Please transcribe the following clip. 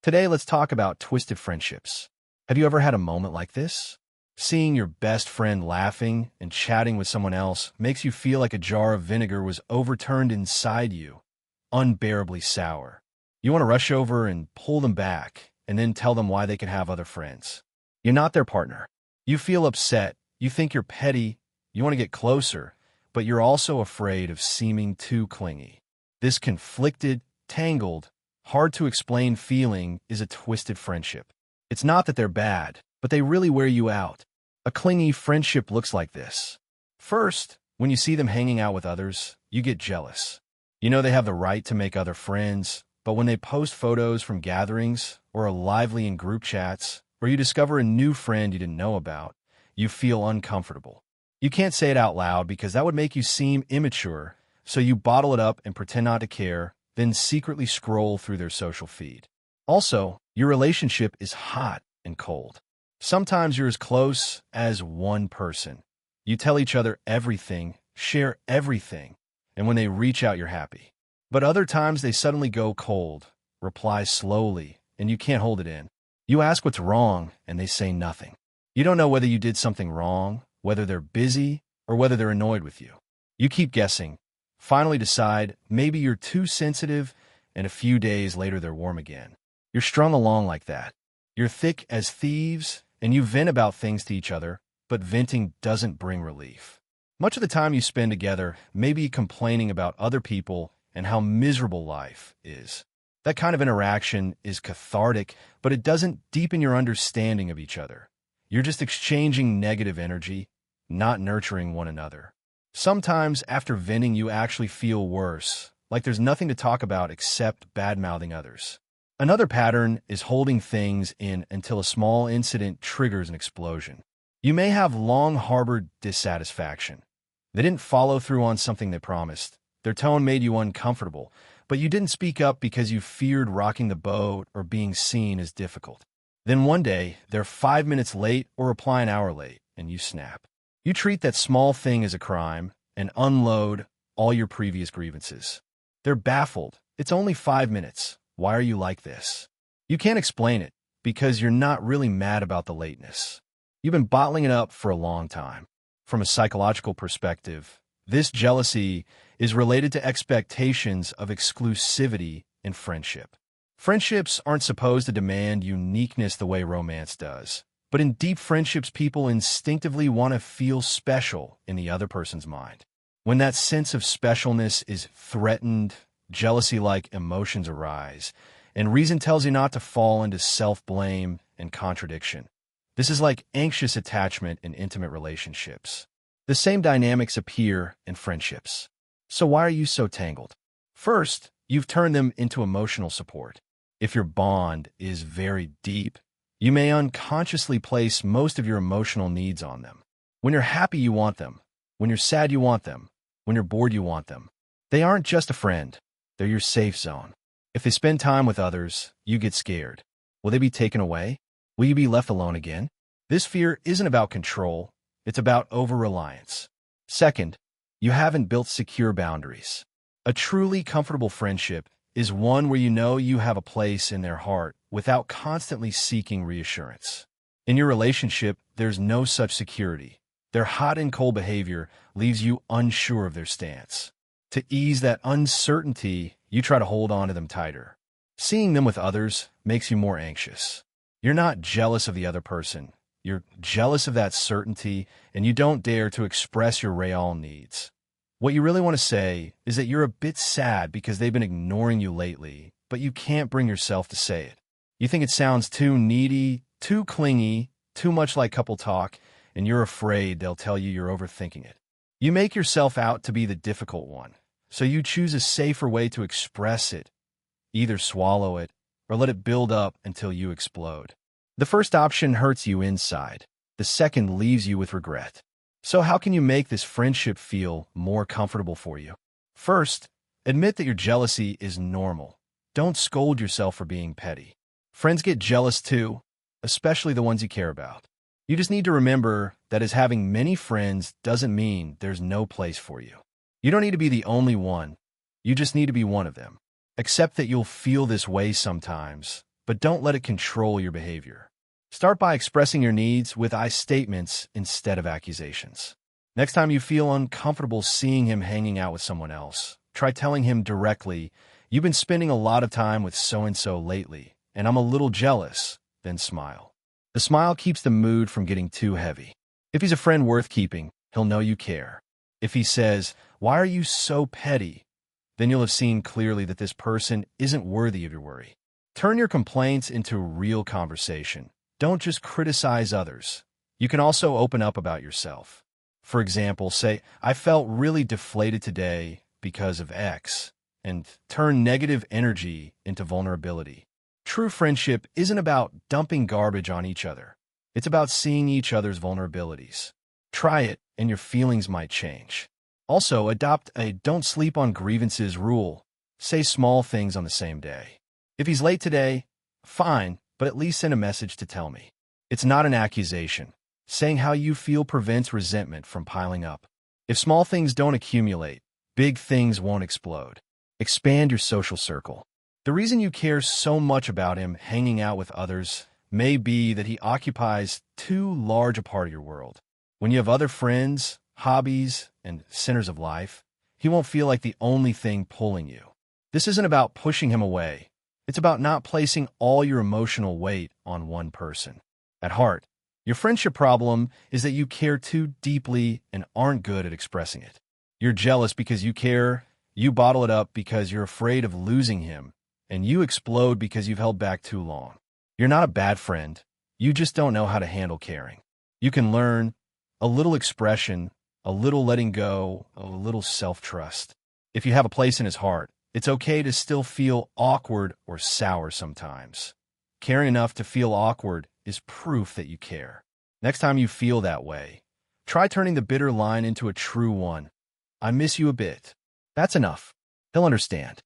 Today, let's talk about twisted friendships. Have you ever had a moment like this? Seeing your best friend laughing and chatting with someone else makes you feel like a jar of vinegar was overturned inside you, unbearably sour. You want to rush over and pull them back, and then tell them why they can have other friends. You're not their partner. You feel upset, you think you're petty, you want to get closer, but you're also afraid of seeming too clingy. This conflicted, tangled, hard to explain feeling is a twisted friendship. It's not that they're bad, but they really wear you out. A clingy friendship looks like this. First, when you see them hanging out with others, you get jealous. You know they have the right to make other friends, but when they post photos from gatherings or are lively in group chats, or you discover a new friend you didn't know about, you feel uncomfortable. You can't say it out loud because that would make you seem immature, so you bottle it up and pretend not to care, then secretly scroll through their social feed. Also, your relationship is hot and cold. Sometimes you're as close as one person. You tell each other everything, share everything, and when they reach out, you're happy. But other times they suddenly go cold, reply slowly, and you can't hold it in. You ask what's wrong, and they say nothing. You don't know whether you did something wrong, whether they're busy, or whether they're annoyed with you. You keep guessing. Finally decide maybe you're too sensitive, and a few days later they're warm again. You're strung along like that. You're thick as thieves, and you vent about things to each other, but venting doesn't bring relief. Much of the time you spend together may be complaining about other people and how miserable life is. That kind of interaction is cathartic, but it doesn't deepen your understanding of each other. You're just exchanging negative energy, not nurturing one another. Sometimes, after venting, you actually feel worse, like there's nothing to talk about except bad-mouthing others. Another pattern is holding things in until a small incident triggers an explosion. You may have long harbored dissatisfaction. They didn't follow through on something they promised. Their tone made you uncomfortable, but you didn't speak up because you feared rocking the boat or being seen as difficult. Then one day, they're 5 minutes late or reply an hour late, and you snap. You treat that small thing as a crime and unload all your previous grievances. They're baffled. It's only 5 minutes. Why are you like this? You can't explain it because you're not really mad about the lateness. You've been bottling it up for a long time. From a psychological perspective, this jealousy is related to expectations of exclusivity in friendship. Friendships aren't supposed to demand uniqueness the way romance does. But in deep friendships, people instinctively want to feel special in the other person's mind. When that sense of specialness is threatened, jealousy-like emotions arise, and reason tells you not to fall into self-blame and contradiction. This is like anxious attachment in intimate relationships. The same dynamics appear in friendships. So why are you so tangled? First, you've turned them into emotional support. If your bond is very deep, you may unconsciously place most of your emotional needs on them. When you're happy, you want them. When you're sad, you want them. When you're bored, you want them. They aren't just a friend. They're your safe zone. If they spend time with others, you get scared. Will they be taken away? Will you be left alone again? This fear isn't about control. It's about over-reliance. Second, you haven't built secure boundaries. A truly comfortable friendship is one where you know you have a place in their heart without constantly seeking reassurance. In your relationship, there's no such security. Their hot and cold behavior leaves you unsure of their stance. To ease that uncertainty, you try to hold on to them tighter. Seeing them with others makes you more anxious. You're not jealous of the other person. You're jealous of that certainty, and you don't dare to express your real needs. What you really want to say is that you're a bit sad because they've been ignoring you lately, but you can't bring yourself to say it. You think it sounds too needy, too clingy, too much like couple talk, and you're afraid they'll tell you you're overthinking it. You make yourself out to be the difficult one, so you choose a safer way to express it. Either swallow it or let it build up until you explode. The first option hurts you inside. The second leaves you with regret. So how can you make this friendship feel more comfortable for you? First, admit that your jealousy is normal. Don't scold yourself for being petty. Friends get jealous too, especially the ones you care about. You just need to remember that as having many friends doesn't mean there's no place for you. You don't need to be the only one. You just need to be one of them. Accept that you'll feel this way sometimes, but don't let it control your behavior. Start by expressing your needs with I statements instead of accusations. Next time you feel uncomfortable seeing him hanging out with someone else, try telling him directly, "You've been spending a lot of time with so-and-so lately, and I'm a little jealous," then smile. The smile keeps the mood from getting too heavy. If he's a friend worth keeping, he'll know you care. If he says, "Why are you so petty?" then you'll have seen clearly that this person isn't worthy of your worry. Turn your complaints into real conversation. Don't just criticize others. You can also open up about yourself. For example, say, "I felt really deflated today because of X," and turn negative energy into vulnerability. True friendship isn't about dumping garbage on each other. It's about seeing each other's vulnerabilities. Try it, and your feelings might change. Also, adopt a don't sleep on grievances rule. Say small things on the same day. If he's late today, fine, but at least send a message to tell me. It's not an accusation. Saying how you feel prevents resentment from piling up. If small things don't accumulate, big things won't explode. Expand your social circle. The reason you care so much about him hanging out with others may be that he occupies too large a part of your world. When you have other friends, hobbies, and centers of life, he won't feel like the only thing pulling you. This isn't about pushing him away. It's about not placing all your emotional weight on one person. At heart, your friendship problem is that you care too deeply and aren't good at expressing it. You're jealous because you care, you bottle it up because you're afraid of losing him, and you explode because you've held back too long. You're not a bad friend. You just don't know how to handle caring. You can learn a little expression, a little letting go, a little self-trust. If you have a place in his heart, it's okay to still feel awkward or sour sometimes. Caring enough to feel awkward is proof that you care. Next time you feel that way, try turning the bitter line into a true one. "I miss you a bit." That's enough. He'll understand.